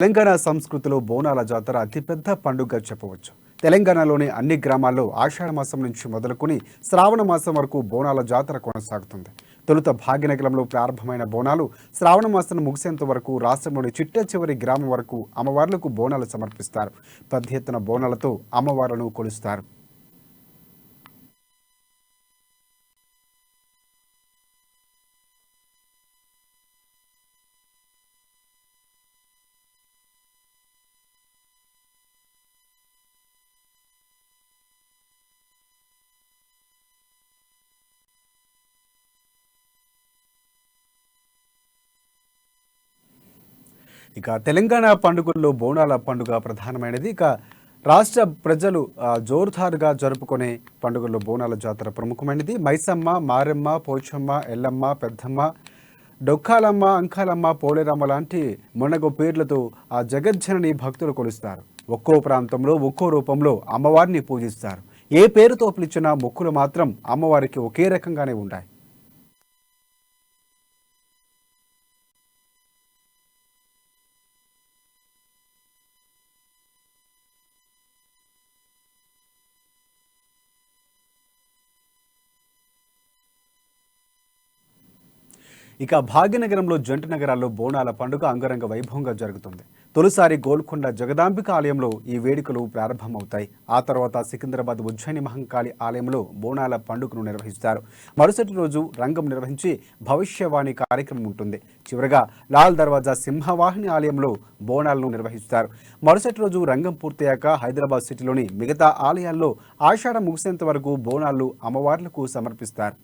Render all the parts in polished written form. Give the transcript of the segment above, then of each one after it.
తెలంగాణ సంస్కృతిలో బోనాల జాతర అతిపెద్ద పండుగగా చెప్పవచ్చు. తెలంగాణలోని అన్ని గ్రామాల్లో ఆషాఢ మాసం నుంచి మొదలుకొని శ్రావణ మాసం వరకు బోనాల జాతర కొనసాగుతుంది. తొలుత భాగ్యనగరంలో ప్రారంభమైన బోనాలు శ్రావణ మాసం ముగిసేంత వరకు రాష్ట్రంలోని చిట్ట చివరి గ్రామం వరకు అమ్మవార్లకు బోనాలు సమర్పిస్తారు. పెద్ద ఎత్తున బోనాలతో అమ్మవార్లను కొలుస్తారు. ఇక తెలంగాణ పండుగల్లో బోనాల పండుగ ప్రధానమైనది. ఇక రాష్ట్ర ప్రజలు జోరుదారుగా జరుపుకునే పండుగల్లో బోనాల జాతర ప్రముఖమైనది. మైసమ్మ, మారెమ్మ, పోచమ్మ, ఎల్లమ్మ, పెద్దమ్మ, డొక్కాలమ్మ, అంకాలమ్మ, పోలేరమ్మ లాంటి మొనగో పేర్లతో ఆ జగజ్జనని భక్తులు కొలుస్తారు. ఒక్కో ప్రాంతంలో ఒక్కో రూపంలో అమ్మవారిని పూజిస్తారు. ఏ పేరుతో పిలిచినా మొక్కులు మాత్రం అమ్మవారికి ఒకే రకంగానే ఉంటాయి. ఇక భాగ్యనగరంలో జంట నగరాల్లో బోనాల పండుగ అంగరంగ వైభవంగా జరుగుతుంది. తొలిసారి గోల్కొండ జగదాంబిక ఆలయంలో ఈ వేడుకలు ప్రారంభమవుతాయి. ఆ తర్వాత సికింద్రాబాద్ ఉజ్జయిని మహంకాళి ఆలయంలో బోనాల పండుగను నిర్వహిస్తారు. మరుసటి రోజు రంగం నిర్వహించి భవిష్యవాణి కార్యక్రమం ఉంటుంది. చివరగా లాల్ దర్వాజా సింహవాహిని ఆలయంలో బోనాలను నిర్వహిస్తారు. మరుసటి రోజు రంగం పూర్తయ్యాక హైదరాబాద్ సిటీలోని మిగతా ఆలయాల్లో ఆషాఢం ముగిసేంత వరకు బోనాలు అమ్మవార్లకు సమర్పిస్తారు.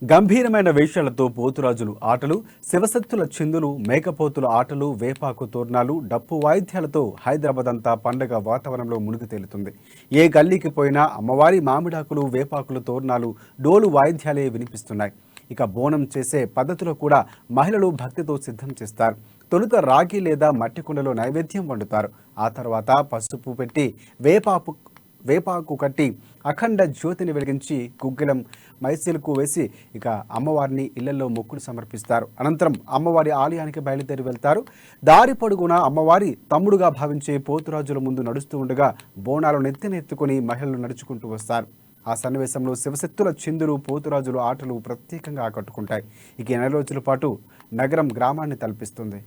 గంభీరమైన వేషాలతో పోతురాజులు ఆటలు, శివశక్తుల చిందులు, మేకపోతుల ఆటలు, వేపాకు తోరణాలు, డప్పు వాయిద్యాలతో హైదరాబాద్ అంతా పండగ వాతావరణంలో మునిగి తేలుతుంది. ఏ గల్లీకి పోయినా అమ్మవారి మామిడాకులు, వేపాకులు తోరణాలు, డోలు వాయిద్యాలే వినిపిస్తున్నాయి. ఇక బోనం చేసే పద్ధతిలో కూడా మహిళలు భక్తితో సిద్ధం చేస్తారు. తొలుత రాగి లేదా మట్టి కుండలో నైవేద్యం వండుతారు. ఆ తర్వాత పసుపు పెట్టి వేపాకు కట్టి అఖండ జ్యోతిని వెలిగించి గుగ్గిలం మైసీలకు వేసి ఇక అమ్మవారిని ఇళ్లలో మొక్కులు సమర్పిస్తారు. అనంతరం అమ్మవారి ఆలయానికి బయలుదేరి వెళ్తారు. దారి పొడుగునా అమ్మవారి తమ్ముడుగా భావించే పోతురాజుల ముందు నడుస్తూ ఉండగా బోనాలు నెత్తినెత్తుకుని మహిళలు నడుచుకుంటూ వస్తారు. ఆ సన్నివేశంలో శివశక్తుల చిందులు, పోతురాజులు ఆటలు ప్రత్యేకంగా ఆకట్టుకుంటాయి. ఇక 4 రోజుల పాటు నగరం గ్రామాన్ని తలపిస్తుంది.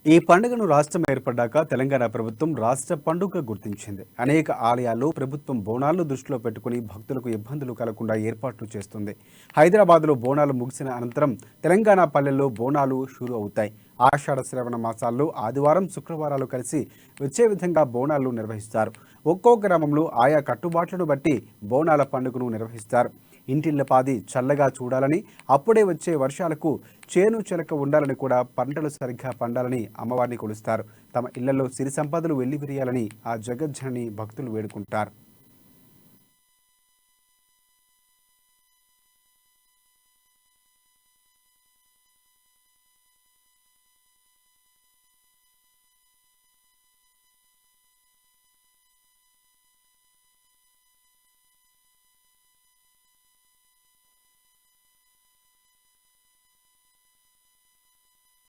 ఈ పండుగను రాష్ట్రం ఏర్పడ్డాక తెలంగాణ ప్రభుత్వం రాష్ట్ర పండుగ గుర్తించింది. అనేక ఆలయాల్లో ప్రభుత్వం బోనాలను దృష్టిలో పెట్టుకుని భక్తులకు ఇబ్బందులు కలగకుండా ఏర్పాట్లు చేస్తుంది. హైదరాబాద్లో బోనాలు ముగిసిన అనంతరం తెలంగాణ పల్లెల్లో బోనాలు షురు అవుతాయి. ఆషాఢ శ్రావణ మాసాల్లో ఆదివారం, శుక్రవారాలు కలిసి వచ్చే విధంగా బోనాలు నిర్వహిస్తారు. ఒక్కో గ్రామంలో ఆయా కట్టుబాట్లను బట్టి బోనాల పండుగను నిర్వహిస్తారు. ఇంటిల్లపాది చల్లగా చూడాలని, అప్పుడే వచ్చే వర్షాలకు చేను చెలక ఉండాలని, కూడా పంటలు సరిగ్గా పండాలని అమ్మవారిని కొలుస్తారు. తమ ఇళ్లలో సిరి సంపదలు వెల్లివిరియాలని ఆ జగజ్జనని భక్తులు వేడుకుంటారు.